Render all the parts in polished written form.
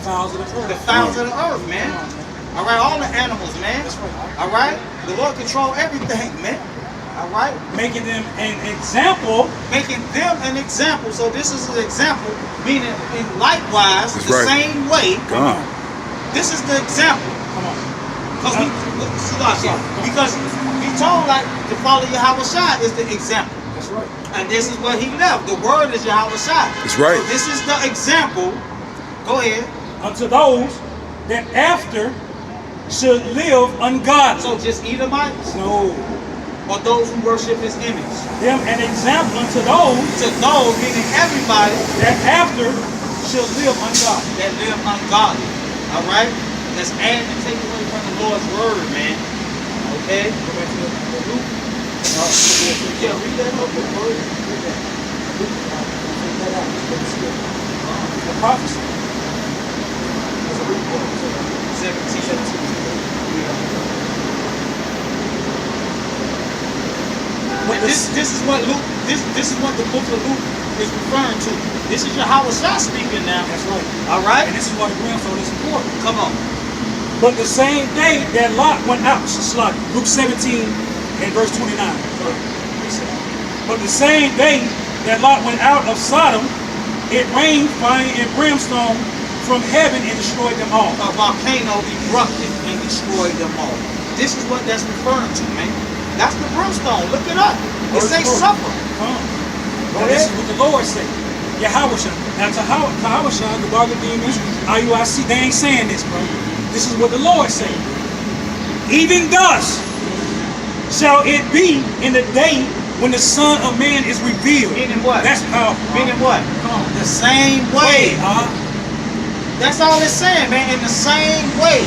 fowls of the earth. The fowls of the earth, man. All right, all the animals, man. That's right. All right, the Lord control everything, man. All right, making them an example. Making them an example. So this is an example, meaning in likewise That's the right. same way. God. This is the example. Come on. Because he told like to follow Yahweh Shai is the example. That's right. And this is what he left. The word is Yahweh Shai. That's right. So this is the example. Go ahead. Unto those that after should live ungodly. So just Edomites? No. Or those who worship his image? Them an example unto those. To those, meaning everybody. That after should live ungodly. That live ungodly. Alright? Let's add and take away from the Lord's word, man. Okay? Go back to the Luke. Yeah, read that up. Read that. The prophecy. 17. But this is what Luke, this is what the book of Luke is referring to. This is Yahweh Shai speaking now. That's right. All right? And this is why the Brimstone is important. Come on. But the same day that Lot went out, Luke 17 and verse 29. But the same day that Lot went out of Sodom, it rained fire and brimstone from heaven and destroyed them all. A volcano erupted and destroyed them all. This is what that's referring to, man. That's the brimstone. Look it up. It says suffer. This is what the Lord said. Yahweh Shai. Now Yahweh Shai, the bargain demons, IUIC, they ain't saying this, bro. This is what the Lord said. Even thus shall it be in the day when the Son of Man is revealed. Meaning what? That's powerful. Meaning what? Come on. The same way. That's all it's saying, man. In the same way.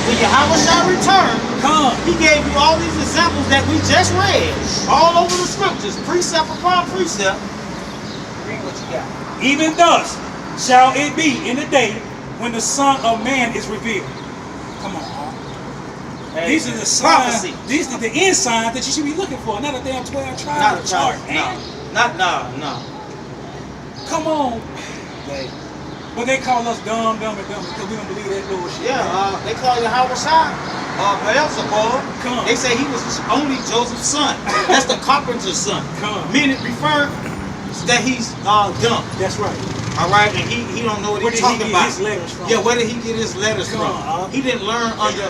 When Yahweh shall return, he gave you all these examples that we just read. All over the scriptures. Precept upon precept. Read what you got. Even thus shall it be in the day when the Son of Man is revealed. Come on. Hey, these are the signs. These are the end signs that you should be looking for. Not a damn 12 trial chart, man. No. Come on. Okay. But they call us dumb because we don't believe that bullshit. Yeah, they call Yahweh Shai Beelzebub. They say he was only Joseph's son. That's the carpenter's son. Meaning referring that he's dumb. That's right. All right, and he don't know what he's talking about. His letters from? Yeah, where did he get his letters from? He didn't learn under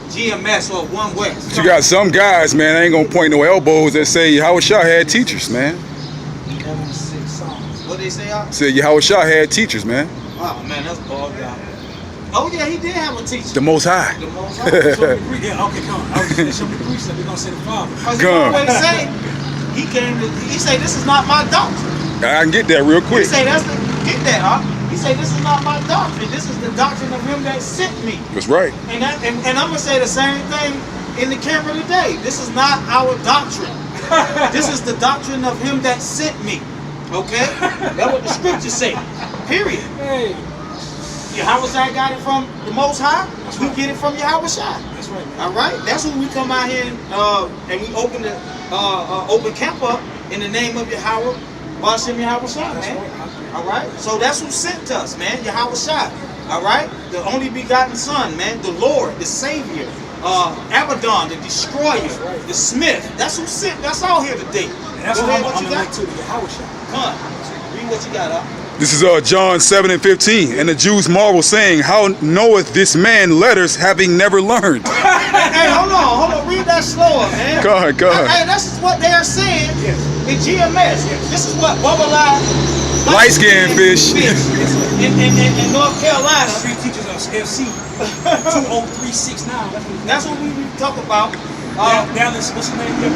GMS or One West. But you got some guys, man, I ain't gonna point no elbows that say Yahweh Shai had teachers, man. What they say? Said Yahweh Shai had teachers, man. Oh man, that's bogged down. Oh yeah, he did have a teacher. The Most High. The Most High. Yeah, okay, come on. I was just going to show me the precept. We're going to say the Father. Because he always say, he say, this is not my doctrine. I can get that real quick. He say, get that, huh? He say, this is not my doctrine. This is the doctrine of him that sent me. That's right. And I'm going to say the same thing in the camera today. This is not our doctrine. This is the doctrine of him that sent me. Okay? That's what the scriptures say. Period. Hey. Yahweh Shai got it from the Most High. We get it from Yahweh Shai. That's right. All right? That's when we come out here and we open the open camp up in the name of Yahweh. Hashem Yahweh Shai, man. All right? So that's who sent us, man. Yahweh Shai. All right? The only begotten Son, man. The Lord, the Savior. Abaddon, the Destroyer, the Smith. That's who sent. That's all here today. And that's what I'm going to the Yahweh Shai. Come on. Read what you got, up. This is John 7:15. And the Jews marvel, saying, how knoweth this man letters, having never learned? Hey, hold on. Read that slower, man. Go ahead. Hey, this is what they are saying in GMS. This is what bubble light-skinned fish. in North Carolina. Street teachers are FC 20369. That's what we talk about. Dallas, what's the name? The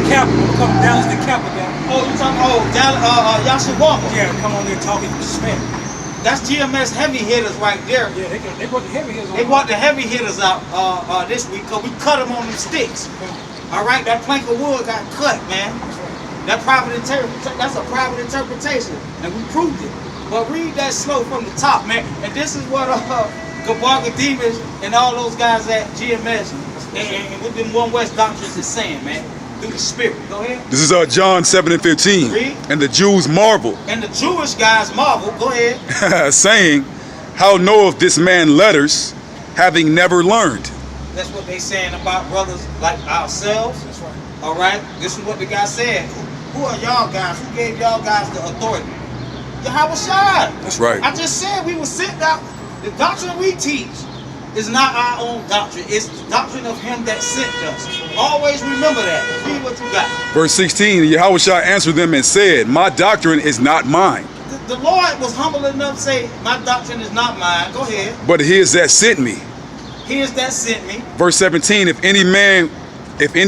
capital. We call Dallas the capital. Oh, you talking? Dallas, Yashawama. Yeah, come on there talking Spanish. That's GMS heavy hitters right there. Yeah, they brought the heavy hitters. They brought the heavy hitters out this week because we cut them on them sticks. All right, that plank of wood got cut, man. That's a private interpretation, and we proved it. But read that slow from the top, man. And this is what Gabarga Demons and all those guys at GMS and with them One West doctrines is saying, man. Through the Spirit. Go ahead. This is John 7:15. Read. And the Jews marvel. And the Jewish guys marvel. Go ahead. Saying, how knoweth this man letters, having never learned? That's what they saying about brothers like ourselves. That's right. All right. This is what the guy said. Who are y'all guys? Who gave y'all guys the authority? Yahweh Shai. That's right. I just said we were sent out. The doctrine we teach is not our own doctrine. It's the doctrine of him that sent us. Always remember that. Read what you got. Verse 16, Yahweh Shai answered them and said, my doctrine is not mine, The Lord was humble enough to say, my doctrine is not mine. Go ahead. but his that sent me. He is that sent me. Verse 17, if any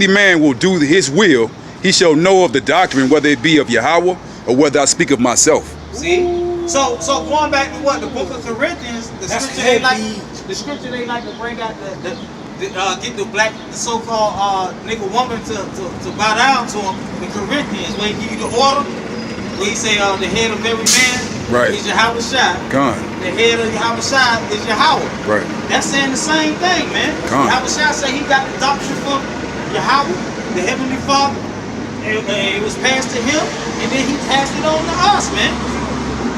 man will do his will, he shall know of the doctrine, whether it be of Yahweh or whether I speak of myself. See? So going back to what the book of Corinthians, the That's scripture they like, heavy. the scripture they like to bring out get the black, the so-called nigga woman to bow down to him in Corinthians, where he give you the order, where he say the head of every man Right. is Yahweh Shai. Gone. The head of Yahweh Shai is Yahweh. Right. That's saying the same thing, man. Come on. Yahweh Shai say he got the doctrine from Yahweh, the Heavenly Father, and it was passed to him, and then he passed it on to us, man.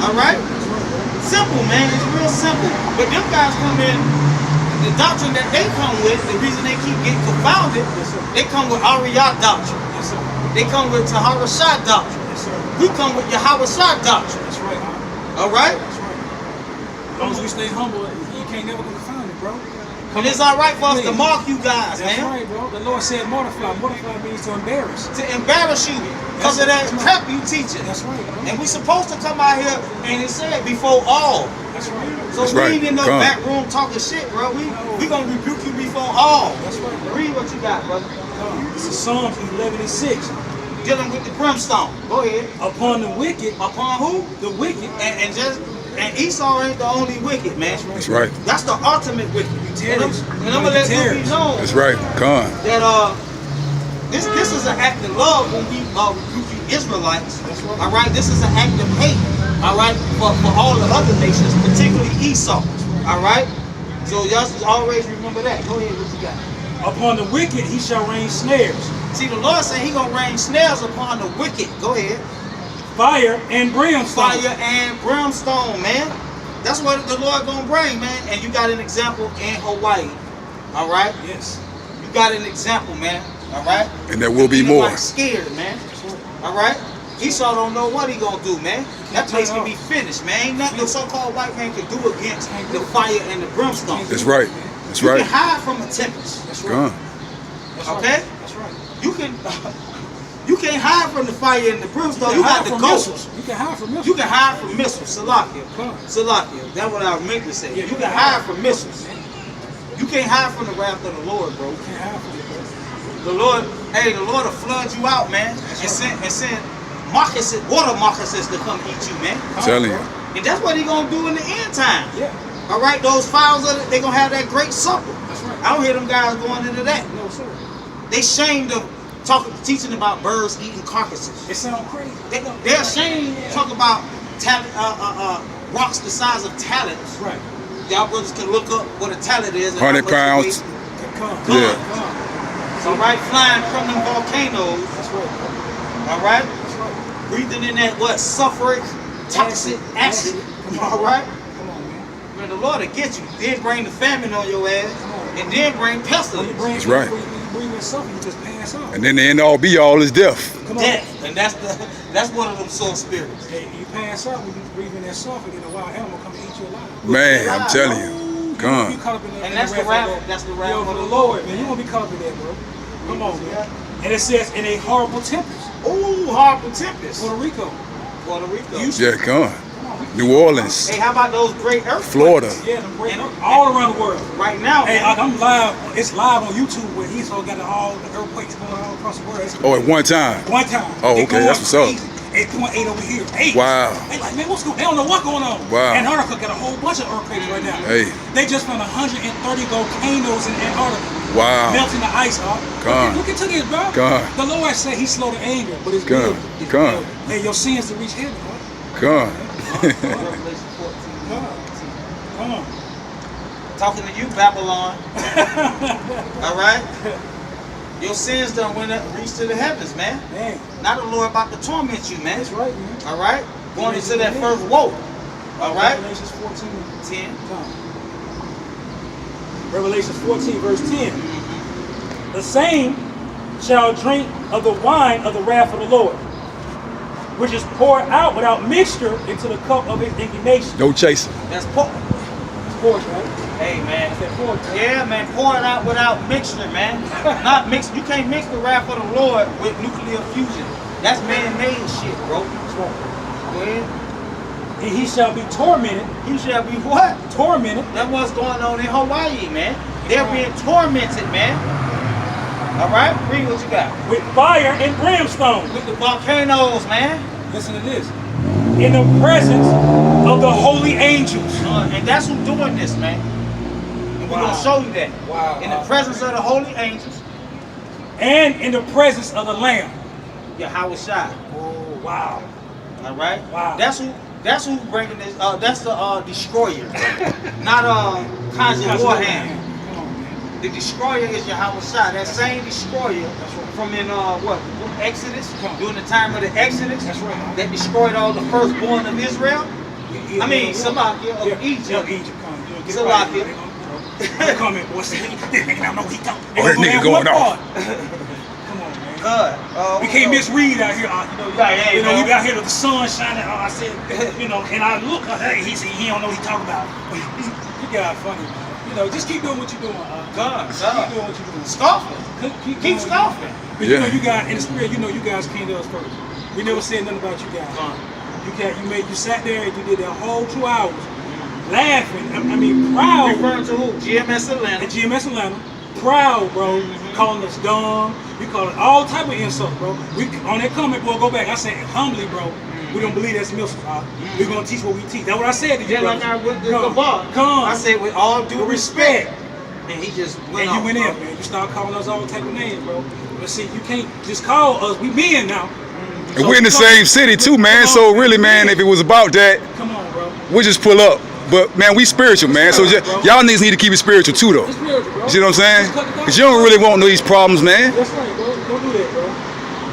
All right? Simple, man. It's real simple. But them guys come in, the doctrine that they come with, the reason they keep getting confounded, they come with Ariyah doctrine. Yes, sir. They come with Tahara Shah doctrine. Yes, sir. We come with Yahweh Shah doctrine. That's right. Huh? All right? That's right. As long as we stay humble, you can't never get confounded, bro. And it's all right for us to mark you guys, That's man. right, bro. The Lord said mortify. Mortify means to embarrass. To embarrass you because of that crap you teaching. That's right, bro. And we supposed to come out here and it said before all. That's right. So That's we right. ain't in no Come. back room talking shit, bro. We gonna rebuke you before all. That's right, bro. Read what you got, brother. This is Psalms 11:6. Dealing with the brimstone. Go ahead. Upon the wicked, Upon who? the wicked, And Esau ain't the only wicked, man. That's right. That's the ultimate wicked. And I'm gonna let you be known That's right. Gone. that this is an act of love when we rebuke you Israelites. All right, this is an act of hate. All right, for all the other nations, particularly Esau. All right, so y'all should always remember that. Go ahead, what you got? upon the wicked he shall rain snares. See, the Lord said He gonna rain snares upon the wicked. Go ahead. Fire and brimstone. Fire and brimstone, man. That's what the Lord gonna bring, man. And you got an example in Hawaii. All right. Yes. You got an example, man. All right. And there will be He more. like scared, man. All right. Esau don't know what he gonna do, man. That place can be finished, man. Ain't nothing the so-called white man can do against the fire and the brimstone. That's right. That's You right. can hide from a tempest. That's Gone. right. That's right. Okay? That's right. You can't hide from the fire and the brimstone. You got hide to from go. missiles. You can hide from missiles. You can hide from missiles. Salakia. Come. Salakia. That's what I meant to say. Yeah, You can hide from missiles. You can't hide from the wrath of the Lord, bro. You can't hide from it, bro. The Lord, hey, the Lord will flood you out, man, and send moccasins, water moccasins to come eat you, man. I'm telling you. And that's what He gonna do in the end time. Yeah. All right, those fowls, they gonna have that great supper. That's right. I don't hear them guys going into that. No, sir. They shamed of teaching about birds eating carcasses. It sounds crazy. They're ashamed to talk about rocks the size of talents. Right. Y'all brothers can look up what a talent is. and 100 how much it pounds. weighs. Come. Yeah. Come. All right, flying from them volcanoes. That's right. Bro. All right, That's right. breathing in that what sulfuric, toxic acid. All right, Come on, man. man, the Lord will get you. Then bring the famine on your ass, and then bring When you pestilence, bring That's right. When you breathe in something, you just pass out. And then the end all be all is death. Come on. death, and that's one of them soul spirits. Hey, you pass out when you breathe in that sulfur, then a wild animal come and eat you alive. Man, I'm telling you. You Gone. caught up in that, And in that's the wrath wrath. of That's the wrath Yo, of for the the Lord, Lord, man. You won't be caught up in that, bro. Come on, Yeah. man. And it says in a horrible tempest, Ooh, horrible tempest. Puerto Rico. Puerto Rico. Yeah, gone. Come on. New Orleans, Hey, how about those great earthquakes? Florida. Yeah, them great, all around the world. Right now, Hey, man. I'm live. It's live on YouTube where he's all got all the earthquakes going all across the world. It's Oh, at one time. one time. Oh, They okay, going that's what's up. crazy. 8.8 over here. 8. Wow. They like, man, what's going on? They don't know what's going on. Wow. Antarctica got a whole bunch of earthquakes right now. Hey. They just found 130 volcanoes in Antarctica. Wow. Melting the ice off. God. Look into this, bro. God. The Lord said He's slow to anger, but it's God. good. God. Hey, your sins to reach heaven, bro. Gone. Revelation 14. Come on. Talking to you, Babylon. All right? Your sins done went up, reached to the heavens, man. Man, Now the Lord about to torment you, man. that's right, man. All right? Going into that first woe. All right. Revelations 14:10. 10. Revelations 14, verse 10. The same shall drink of the wine of the wrath of the Lord, which is poured out without mixture into the cup of his indignation. No chaser. That's pork. It's pork, right? Hey, man. That's that pork, right? Yeah, man. Pour it out without mixture, man. Not mix. You can't mix the wrath of the Lord with nuclear fusion. That's man-made shit, bro. That's right. Go ahead. And he shall be tormented. You shall be what? Tormented. That's what's going on in Hawaii, man. They're being tormented, man. All right? Read what you got. With fire and brimstone. With the volcanoes, man. Listen to this. In the presence of the holy angels. And that's who's doing this, man. And we're going to show you that. Wow. In the presence of the holy angels. And in the presence of the Lamb. Yahweh Shai. Oh, wow. All right? Wow. That's who's bringing this. That's the destroyer. Not Kazi Warham. The destroyer is Yahweh Shai. That same destroyer from in Exodus, during the time of the Exodus, that destroyed all the firstborn of Israel. I mean, Salakia of Egypt. Salakia. Coming, boy. This nigga don't know what he talking. Oh, that nigga going off. Come on, man. God. We can't misread out here. You bro. you got here with the sun shining. I said, and I look. Hey, he said he don't know what he talking about. You got funny, man. Just keep doing what you're doing. God. Keep doing what you're doing. Scoffing. Keep scoffing. But Yeah. you got in the spirit. You guys came to us first. We never said nothing about you guys. You sat there and you did that whole 2 hours laughing. I mean, proud. Referring to who? GMS Atlanta. At GMS Atlanta. Proud, bro. Calling us dumb. You calling all type of insults, bro. We on that comment, boy, go back. I said humbly, bro. We don't believe that's milk. We're gonna teach what we teach. That's what I said to you, Yeah, bro. like I with the bar. Come. I said with all due respect. And he just went And you off, went bro. in, man. You start calling us all type of names, bro. But see, you can't just call us. We men now. And we're in the same city too, man. So really, man, if it was about that, Come on, bro. we just pull up. But man, we spiritual, man. So y'all niggas need to keep it spiritual too, though. It's spiritual, bro. You see what I'm saying? Just cut the Because you don't really want these problems, man. That's right, bro. Don't do that, bro.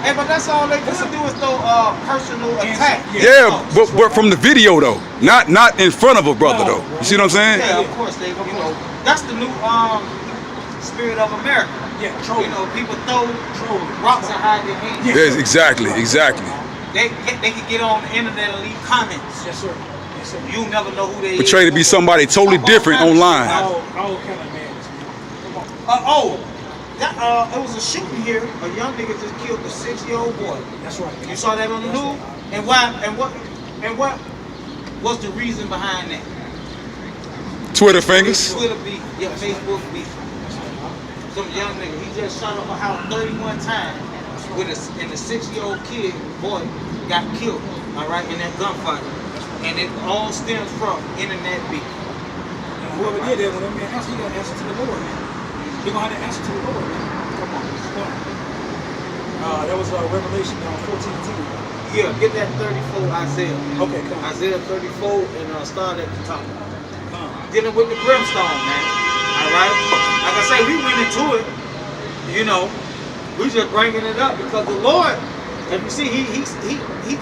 Hey, but that's all they could do is throw personal attack. Yeah, but from the video though, not in front of a brother though. You see what I'm saying? Yeah, of course they. That's the new spirit of America. Yeah, troll. People throw rocks and hide their hands. Yes, exactly. They can get on the internet and leave comments. Yes, sir. Yes, sir. You never know who they Portray to be somebody totally different online. All kind of madness, man. Come on. It was a shooting here. A young nigga just killed a 6-year-old boy. That's right. You saw that on the news? And what was the reason behind that? Twitter fingers. Twitter beef, yeah, Facebook beef. Some young nigga, he just shot up a house 31 times and a 6-year-old kid, boy, got killed, all right, in that gunfight. And it all stems from internet beef. And whoever did that, well, man, he got to answer to the Lord, man. He gonna have to answer to the Lord, man. Come on. That was Revelation 14:10. Yeah, get that 34 Isaiah. Okay, come on. Isaiah 34 and start at the top. Dealing with the brimstone, man. All right. Like I say, we went into it. We just bringing it up because the Lord, if you see, he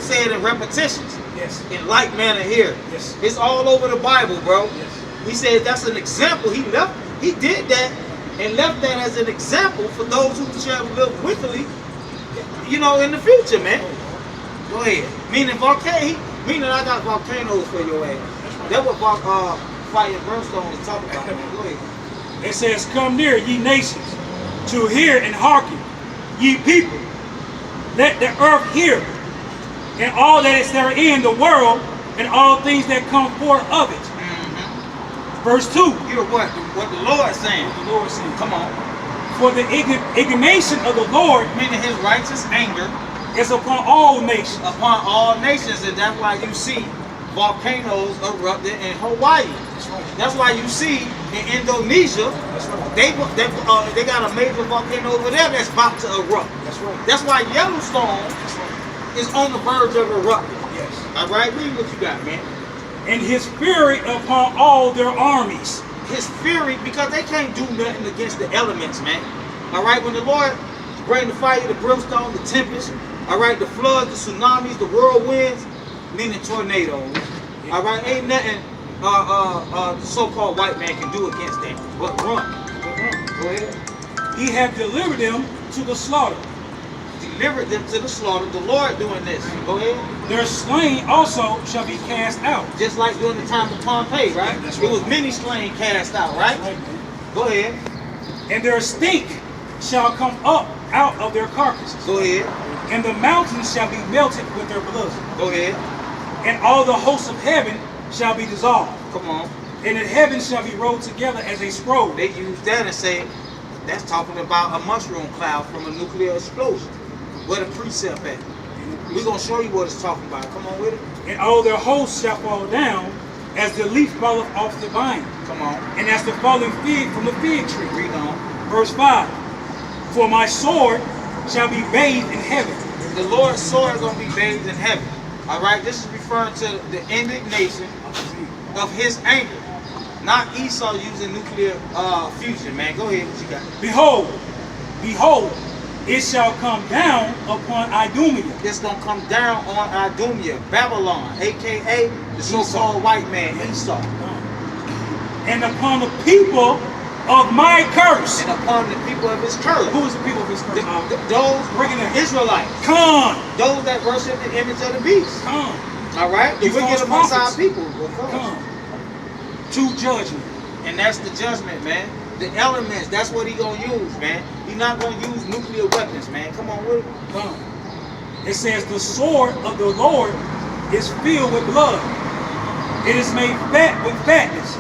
said in repetitions. Yes. In like manner here. Yes. It's all over the Bible, bro. Yes. He said that's an example. He did that and left that as an example for those who shall live wickedly, in the future, man. Go ahead. Meaning I got volcanoes for your ass. That's what fire and brimstone is talking about, man. Go ahead. It says, "Come near, ye nations, to hear and hearken, ye people. Let the earth hear, and all that is therein, the world, and all things that come forth of it." Verse 2. Hear what the Lord is saying. The Lord said, Come on. "For the indignation of the Lord Meaning his righteous anger is upon all nations." upon all nations, and that's why you see volcanoes erupted in Hawaii. That's why you see in Indonesia, they got a major volcano over there that's about to erupt. That's right. That's why Yellowstone is on the verge of erupting. Yes. All right, read what you got, man. "And his fury upon all their armies." His fury, because they can't do nothing against the elements, man. All right, when the Lord bring the fire, the brimstone, the tempest, all right, the floods, the tsunamis, the whirlwinds, meaning tornadoes, All right, ain't nothing the so-called white man can do against that. But run. Go ahead. He hath delivered them to the slaughter. Delivered them to the slaughter. The Lord doing this. Go ahead. Their slain also shall be cast out. Just like during the time of Pompeii, right? Yeah, that's It was right. many slain cast out, right? Right, man. Go ahead. And their stink shall come up out of their carcasses. Go ahead. And the mountains shall be melted with their blood. Go ahead. And all the hosts of heaven shall be dissolved. Come on. And the heavens shall be rolled together as a scroll. They use that and say that's talking about a mushroom cloud from a nuclear explosion. Where the precept at? We're going to show you what it's talking about. Come on with it. And all their hosts shall fall down as the leaf falleth off the vine, Come on. and as the falling fig from the fig tree. Read on. Verse 5. For my sword shall be bathed in heaven. The Lord's sword is going to be bathed in heaven. All right? This is referring to the indignation of his anger. Not Esau using nuclear fusion, man. Go ahead. What you got? Behold, behold, it shall come down upon Idumea. It's going to come down on Idumea, Babylon, a.k.a. the so-called white man, Esau. And upon the people of my curse. And upon the people of his curse. Who is the people of his curse? Those Bringing it. Israelites. Come, Those that worship the image of the beast. come, All right? The You wicked false amongst our prophets. people. will come. come to judgment. And that's the judgment, man. The elements, that's what he gonna use, man. He's not gonna use nuclear weapons, man. Come on with it. Come. It says the sword of the Lord is filled with blood. It is made fat with fatness,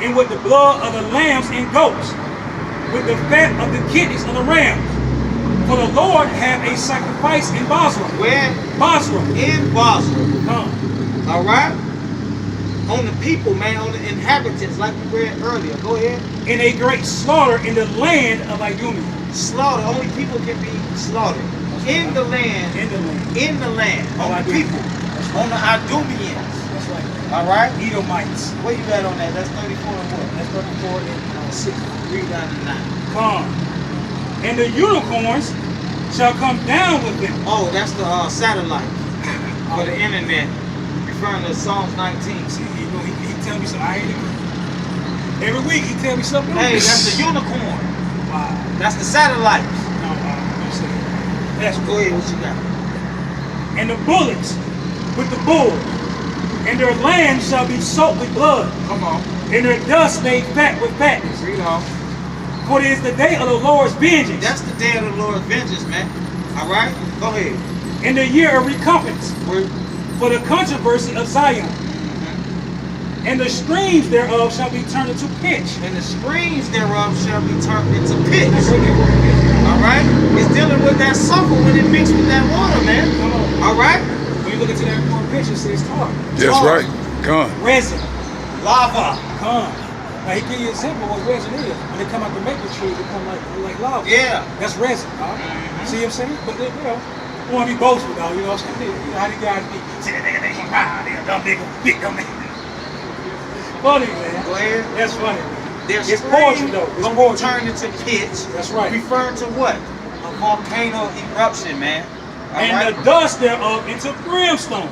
and with the blood of the lambs and goats, with the fat of the kidneys of the rams. For the Lord hath a sacrifice in Basra. Where? Basra. In Basra. Come. All right? On the people, man, on the inhabitants, like we read earlier. Go ahead. In a great slaughter in the land of Idumea. Slaughter. Only people can be slaughtered. In the land. In the land. In the land. On the people. On the Idumeans. That's right. All right? Edomites. Where you at on that? That's 34 and what? That's 34 and 6. Read down to 9. Come. And the unicorns shall come down with them. Oh, that's the satellite for the internet. Referring to Psalms 19. See, you know, he tell me something. I ain't agree. Every week he tell me something. Hey, that's the unicorn. Wow. That's the satellites. No, I'm saying. That's Go ahead, what you got? And the bullocks with the bulls, and their lambs shall be soaked with blood, Come on. and their dust made fat with fatness. Read on. For it is the day of the Lord's vengeance, That's the day of the Lord's vengeance, man. All right? Go ahead. in the year of recompense, Where? for the controversy of Zion. And the streams thereof shall be turned into pitch. And the streams thereof shall be turned into pits. That's what they were. All right? It's dealing with that sulfur when it mixed with that water, man. Come on. All right? When you look into that more picture, it says tar. That's Tar. right. Come. Resin. Lava. Come. Now he give you an example of what resin is. When they come out the maple tree, they come like lava. Yeah. That's resin, dog. See what I'm saying? But they, you know, I want to be boastful, dog. You know what I'm saying? You know how these guys be. Say that nigga, they dumb nigga, big dumb nigga. Funny, man. Go ahead. That's funny. Their It's poetry, though. It's gonna poetry. turn into pits. That's right. Referring to what? A volcano eruption, man. All And right? the dust thereof into brimstone.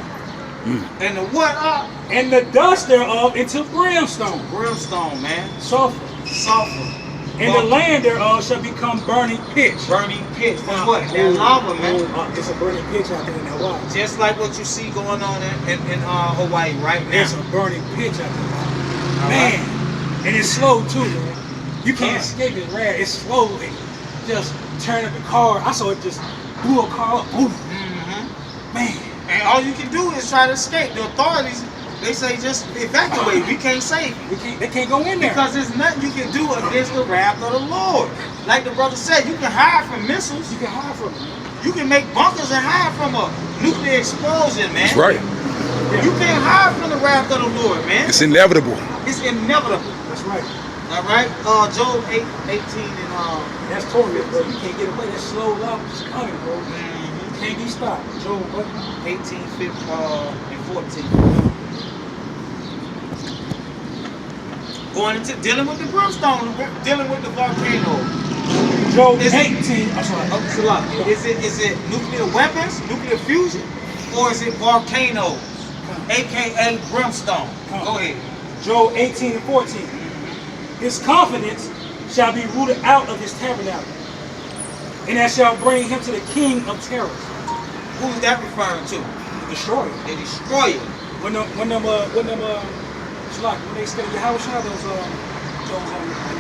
And the what up? And the dust thereof into brimstone. Brimstone, man. Sulfur. Sulfur. And the land thereof shall become burning pitch. Burning pits. That's what? That lava, man. It's a burning pitch out there in Hawaii. Just like what you see going on in Hawaii right now. There's a burning pitch out there. All Man. right. And it's slow too, man. You can't Yeah. escape it, rare. It's slow. It just turn up the car. I saw it just blew a car up. Oof. Man. And all you can do is try to escape. The authorities, they say just evacuate. We can't save you. They can't go in there. Because there's nothing you can do against the wrath of the Lord. Like the brother said, you can hide from missiles. You can hide from it. You can make bunkers and hide from a nuclear explosion, man. That's right. You can't hide from the wrath of the Lord, man. It's inevitable. It's inevitable. That's right. All right? Job 8:18 and That's torment, bro. You can't get away. That slow lava just coming, bro. You can't be stopped. Job, what? 18, 15, and 14. Going into dealing with the brimstone, dealing with the volcano. Job Is it- 18. I'm sorry. Oh, Salah, is it nuclear weapons, nuclear fusion, or is it volcanoes? a.k.a. Brimstone. Go ahead. Job 18 and 14. His confidence shall be rooted out of his tabernacle, and that shall bring him to the king of terrors. Who's that referring to? The destroyer. The destroyer. When they study Yahweh, those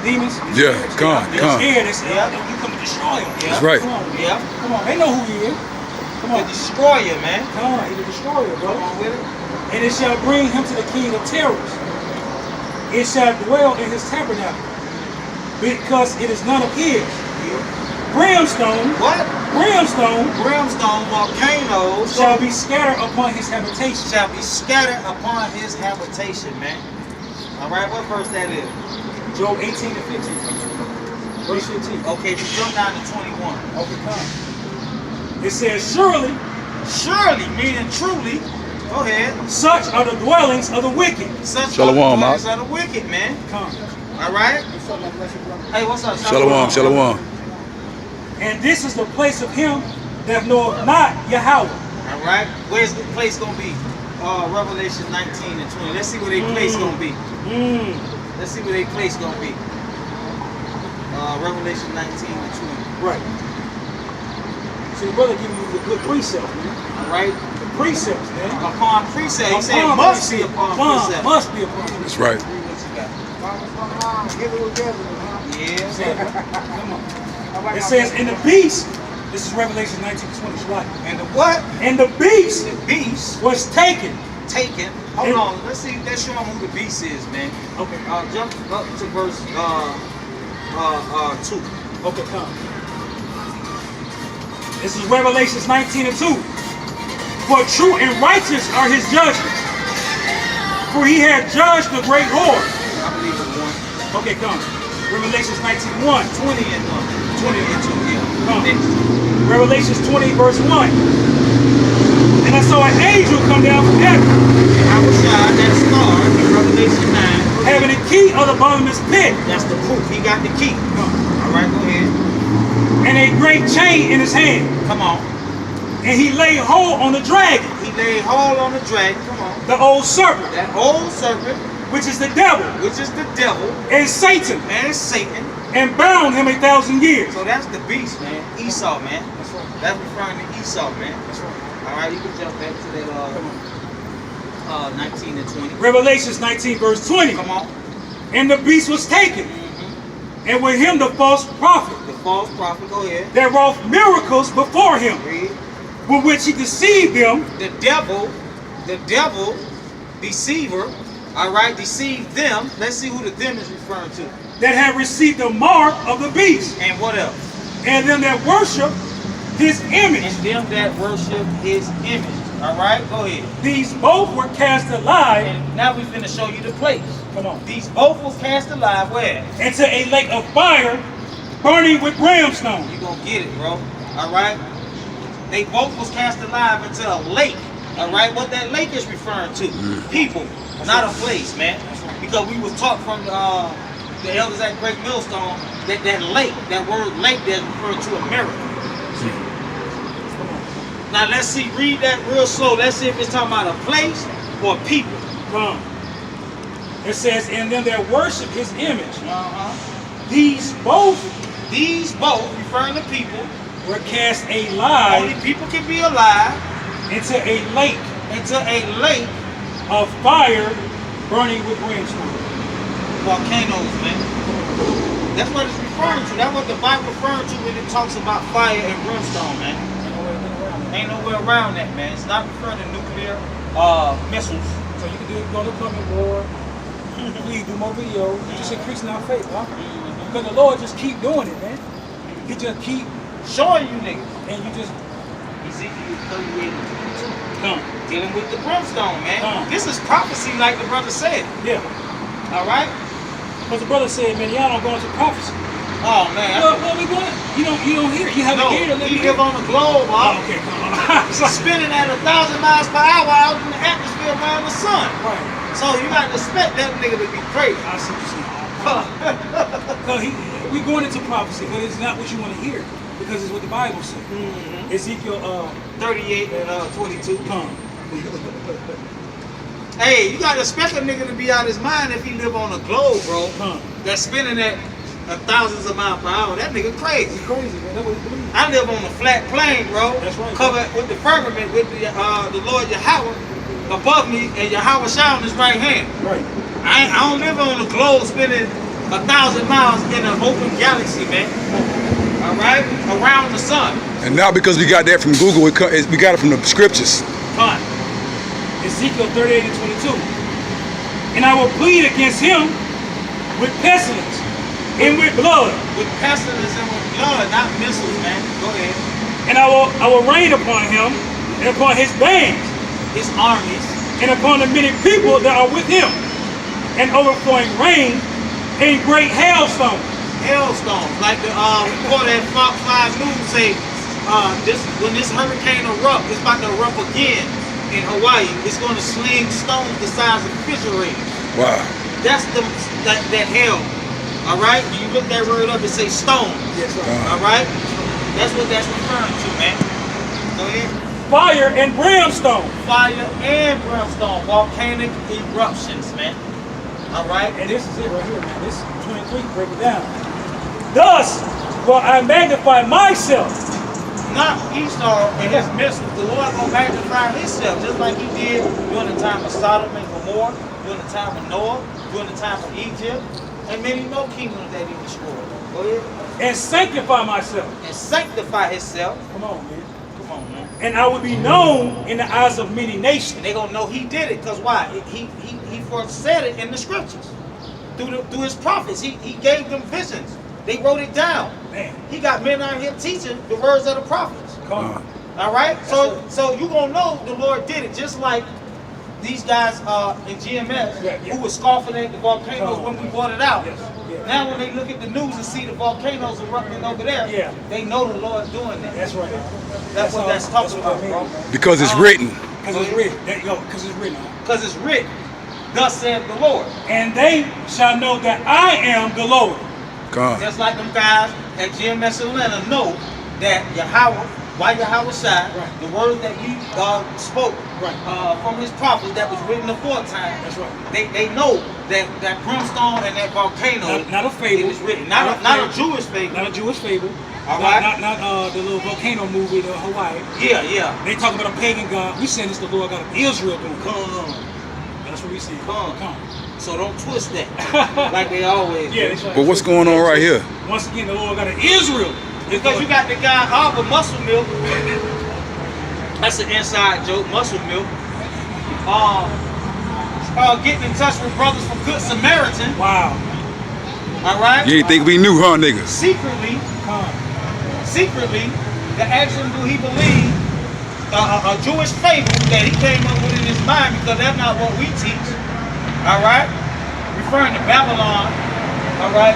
demons. Yeah, come on. Scared. They say, you come to destroy him. That's right. Come on, Yeah. come on. They know who he is. Come The on. destroyer, man. Come on, he's the destroyer, bro. Come on with it. And it shall bring him to the king of terrors. It shall dwell in his tabernacle, because it is none of his. Brimstone. What? Brimstone. Brimstone, volcanoes Shall be scattered upon his habitation. shall be scattered upon his habitation, man. All right, what verse that is? Job 18 and 15. Verse 15. Okay, just jump down to 21. Okay, come. It says, surely Surely, meaning truly. Go ahead. such are the dwellings of the wicked. Such Shalom, are the Mark. dwellings of the wicked, man. Come. All right. Hey, what's up? Shalom, shalom. And this is the place of him that knoweth not Yahweh. All right. Where's the place gonna be? Revelation 19 and 20. Let's see where they place gonna be. Let's see where they place gonna be. Revelation 19 and 20. Right. See, the brother giving you the good precepts, man. All right. The precepts, man. Upon precept. He said Upon must be precept. upon precept. Must be upon precept. That's right. Read what you got. Say it, Yeah. bro. Come on. It says, and the beast, this is Revelation 19:20, it's right. And the what? And the beast The beast was taken. taken. Hold on. Let's see. Let's show them who the beast is, man. Okay. Jump up to verse 2. Okay, come. This is Revelations 19 and 2. For true and righteous are his judgments, for he had judged the great whore. I believe it's 1. Okay, come. Revelations 19:1. 20 and 1. 20 and 2. Yeah. Come. Next. Revelations 20 verse 1. And I saw an angel come down from heaven, I was shot that star in Revelation 9. having a key of the bottomless pit, That's the proof. He got the key. All right, go ahead. and a great chain in his hand. Come on. And he laid hold on the dragon, He laid hold on the dragon. Come on. the old serpent, That old serpent, which is the devil, which is the devil and Satan, and Satan. and bound him 1,000 years. So that's the beast, man. Esau, man. That's right. That's referring to Esau, man. That's right. All right, you can jump back to that 19 and 20. Revelations 19 verse 20. Come on. And the beast was taken, and with him the false prophet, The false prophet, go ahead. that wrought miracles before him, Read. with which he deceived them The devil, deceiver, all right, deceived them. Let's see who the them is referring to. that had received the mark of the beast, And what else? and them that worship his image. And them that worship his image. All right, go ahead. These both were cast alive. And now we finna show you the place. Come on. These both was cast alive where? Into a lake of fire, burning with brimstone. You gonna get it, bro. All right. They both was cast alive into a lake. All right. What that lake is referring to? People, not a place, man. Because we was taught from the elders at Great Millstone that that lake, that word lake, that's referring to America. Now let's see. Read that real slow. Let's see if it's talking about a place or people. Come. It says, and them that worship his image. These These both referring to people. were cast Only alive people can be alive into a lake into a lake. of fire, burning with brimstone. Volcanoes, man. That's what it's referring to. That's what the Bible referring to when it talks about fire and brimstone, man. Ain't nowhere around that, man. It's not referring to nuclear missiles. So you can do it, go to the coming war. Please do more videos. Just increasing our faith, huh? Because the Lord just keep doing it, man. He just keep, Showing you niggas. and you just Ezekiel 38 and 22. come. Dealing with the brimstone, man. This is prophecy like the brother said. Yeah. All right? Because the brother said, man, y'all don't go into prophecy. Oh, man. Well, we going. You don't hear it. You haven't No, heard it. Let we me live hear it. on the globe, Oh, huh? okay, come on. Spinning at 1,000 miles per hour out in the atmosphere around the sun. Right. So you got to expect that nigga to be crazy. I see what you're saying. We going into prophecy, but it's not what you want to hear, because it's what the Bible says. Ezekiel 38 and 22. come. Hey, you gotta expect a nigga to be out his mind if he live on a globe, bro. That's spinning at thousands of miles per hour. That nigga crazy. He's crazy, man. That's what he believes. I live on a flat plane, bro. That's right. Covered with the firmament, with the Lord Yahweh above me, and Yahweh Shah on his right hand. Right. I don't live on a globe spinning 1,000 miles in an open galaxy, man. All right, around the sun. And now because we got that from Google, we got it from the scriptures. Fine. Ezekiel 38 and 22. And I will plead against him with pestilence and with blood. With pestilence and with blood, not missiles, man. Go ahead. And I will rain upon him and upon his bands His armies. and upon the many people that are with him, and overflowing rain and great hailstones. Hailstones, like the report at Fox 5 News say, when this hurricane erupt, it's about to erupt again in Hawaii. It's going to sling stones the size of refrigerators. Wow. That's that hail. All right. When you look that word up, it says stone. Yes, sir. All right. That's what that's referring to, man. Go ahead. Fire and brimstone. Fire and brimstone, volcanic eruptions, man. All right. And this is it right here, man. This is 23. Break it down. Thus will I magnify myself. Not Esau and his missiles. The Lord gonna magnify himself, just like he did during the time of Sodom and Gomorrah, during the time of Noah, during the time of Egypt, and many more kingdoms that he destroyed. Go ahead. And sanctify myself. And sanctify himself. Come on, man. Come on, man. And I will be known in the eyes of many nations. And they gonna know he did it, because why? He foresaid it in the scriptures. Through his prophets. He gave them visions. They wrote it down. Man. He got men out here teaching the words of the prophets. Come on. All right? So you gonna know the Lord did it, just like these guys in GMS who were scoffing at the volcanoes when we brought it out. Yes. Yeah. Now when they look at the news and see the volcanoes erupting over there, they know the Lord doing that. That's right. That's what that's talking about, bro. Because it's written. Because it's written. Because it's written. Because it's written. Thus saith the Lord. And they shall know that I am the Lord. God. Just like them guys at GMS Atlanta know that Yahweh, why Yahweh Shai, the word that he spoke from his prophets that was written aforetime. That's right. They know that brimstone and that volcano. Not a fable. It was written. Not a Jewish fable. Not a Jewish fable. All right. Not the little volcano movie, the Hawaii. Yeah. They talk about a pagan god. We saying it's the Lord God of Israel doing. That's what we see. Come. So don't twist that like they always do. That's right. But what's going on right here? Once again, the Lord God of Israel. Because you got the guy Albert Muscle Milk. That's an inside joke, Muscle Milk. Getting in touch with brothers from Good Samaritan. Wow. All right. You ain't think we knew, huh, niggas? Secretly, to ask him, do he believe a Jewish fable that he came up with in his mind, because that's not what we teach. All right. Referring to Babylon. All right.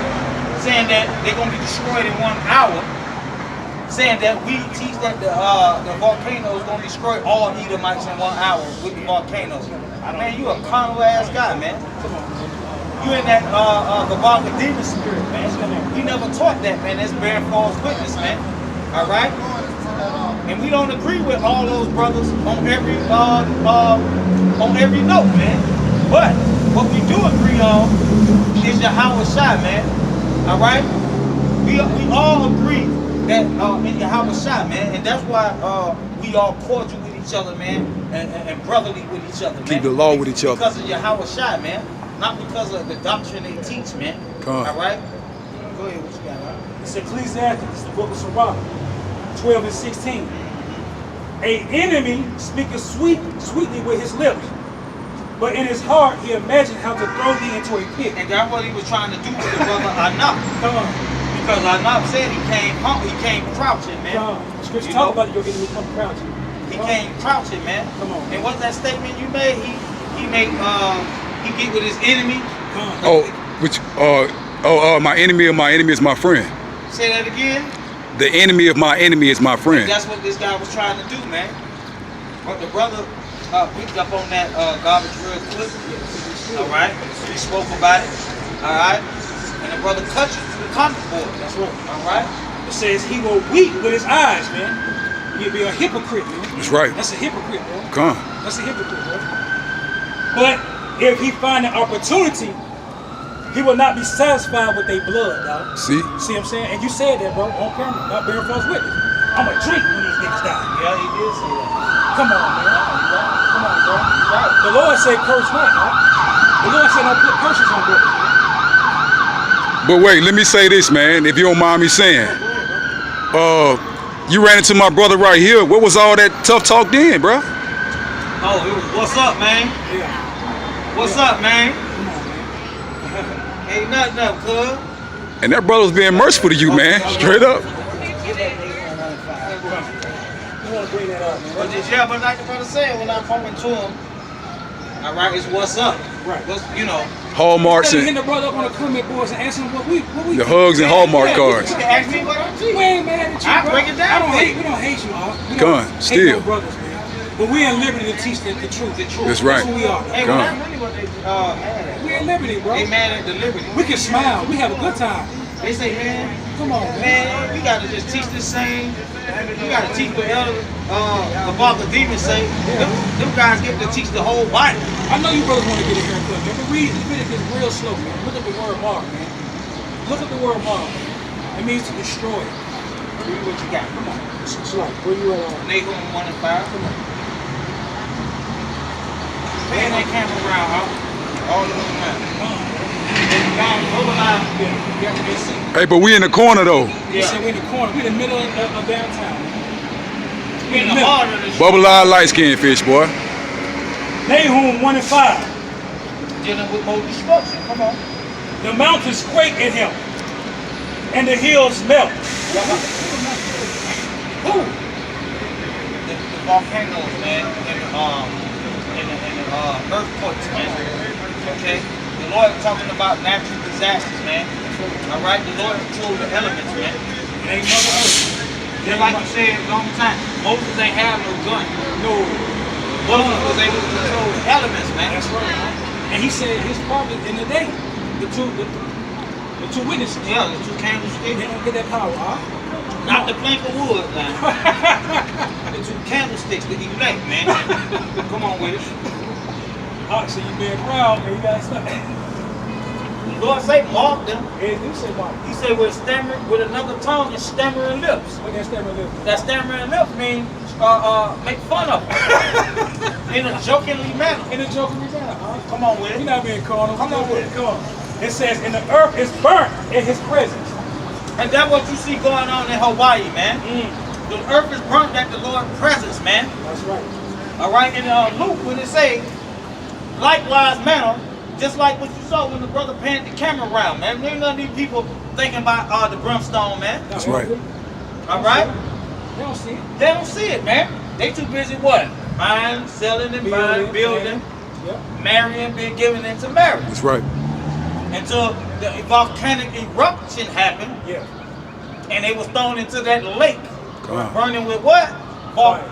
Saying that they're gonna be destroyed in 1 hour. Saying that we teach that the volcano is gonna destroy all Edomites in 1 hour with the volcanoes. Man, you a carnal ass guy, man. You in that the demon spirit, man. We never taught that, man. That's bearing false witness, man. All right. And we don't agree with all those brothers on every note, man. But what we do agree on is Yahweh Shai, man. All right. We all agree that in Yahweh Shai, man, and that's why we all cordial with each other, man, and brotherly with each other, man. Keep the law with each other. Because of Yahweh Shai, man, not because of the doctrine they teach, man. Come on. All right. Go ahead. What you got? Man? It's Ecclesiastes, the book of Sirach, 12 and 16. A enemy speaketh sweetly with his lips, but in his heart he imagined how to throw thee into a pit. And that's what he was trying to do to the brother Anak. Come on. Because Anak said he came crouching, man. Come on. The scripture You talk know? about your enemy come crouching. He came crouching, man. Come on. And what's that statement you made? He get with his enemy. Come on. My enemy of my enemy is my friend. Say that again. The enemy of my enemy is my friend. That's what this guy was trying to do, man. But the brother picked up on that garbage real quick. All right. He spoke about it. All right. And the brother cut you to the conduit board. That's right. All right. It says he will weep with his eyes, man. He'll be a hypocrite, man. That's right. That's a hypocrite, bro. Come on. That's a hypocrite, bro. But if he find an opportunity, he will not be satisfied with their blood, dog. See? See what I'm saying? And you said that, bro, on camera, not bearing false witness. I'ma drink when these niggas die. Yeah, he did say that. Come on, man. Come on, bro. Right. The Lord said curse not, dog. The Lord said don't put curses on brothers. But wait, let me say this, man, if you don't mind me saying. You ran into my brother right here. What was all that tough talk then, bro? Oh, it was, what's up, man? Yeah. What's up, man? Come on, man. Ain't nothing up, cuz. And that brother was being merciful to you, man. Straight up. You want to bring that up, man. But just, yeah, but like the brother said, when I come into him, all right, it's what's up. Right. What's, you know. Hallmarks Instead of and hitting the brother up on the comment boards and asking him what we the hugs and Hallmark cards. You can ask me what I We see. ain't mad at you, I bro. break it down for you. We don't hate you, all. We Gun, don't still. hate no brothers, man. But we in liberty to teach the truth. The truth. That's right. That's who we are. Hey, Come well, on. that's really what they mad at. We in liberty, bro. They mad at the liberty. We can smile. We have a good time. They say, man, Come on, man. man, we gotta just teach this same. We gotta teach what Elder about the demons say. Them guys get to teach the whole Bible. I know you brothers want to get a haircut, man. But read Leviticus real slow, man. Look at the word mark, man. Look at the word mark. It means to destroy. Read what you got. Come on. It's like, where you at? Nahum 1 and 5. Come on. Man, that camera around, huh? All the way around. Down over line. You have to be seen. Hey, but we in the corner though. He said we in the corner. We in the middle of downtown. We in the heart of the Bubble eye light skin fish, boy. Nahum 1 and 5. dealing with more destruction. Come on. The mountains quake in him, and the hills melt. Who? The volcanoes, man, and the earthquakes, man. Okay? The Lord talking about natural disasters, man. All right? The Lord controls the elements, man. It ain't Mother Earth. Just like you said a long time, Moses ain't have no gun. No. Moses was able to control the elements, man. That's right. And he said his prophet in the day, the two witnesses. Yeah, the two They candlesticks. don't get that power, huh? Not the plank of wood, man. The two candlesticks that he elect, man. Come on with it. All right, so you being proud, man. You gotta stop. The Lord say, mark them. Hey, do say Mark. He said with stammering, with another tongue and stammering lips. What that statement live? That stammering lips means make fun of them. In a jokingly manner. In a joking manner, huh? Come on with You're it. not being carnal. Come on with it. Come on. It says, and the earth is burnt in his presence. And that's what you see going on in Hawaii, man. The earth is burnt at the Lord's presence, man. That's right. All right, in Luke, when it say, likewise manner, just like what you saw when the brother panned the camera around, man. There ain't none of these people thinking about the Brimstone, man. That's right. All right? They don't see it. They don't see it, man. They too busy what? Buying, selling, and buying, building, Yep. marrying, being given into marriage. That's right. Until the volcanic eruption happened, Yeah. and they was thrown into that lake, Come on. burning with what? Fire.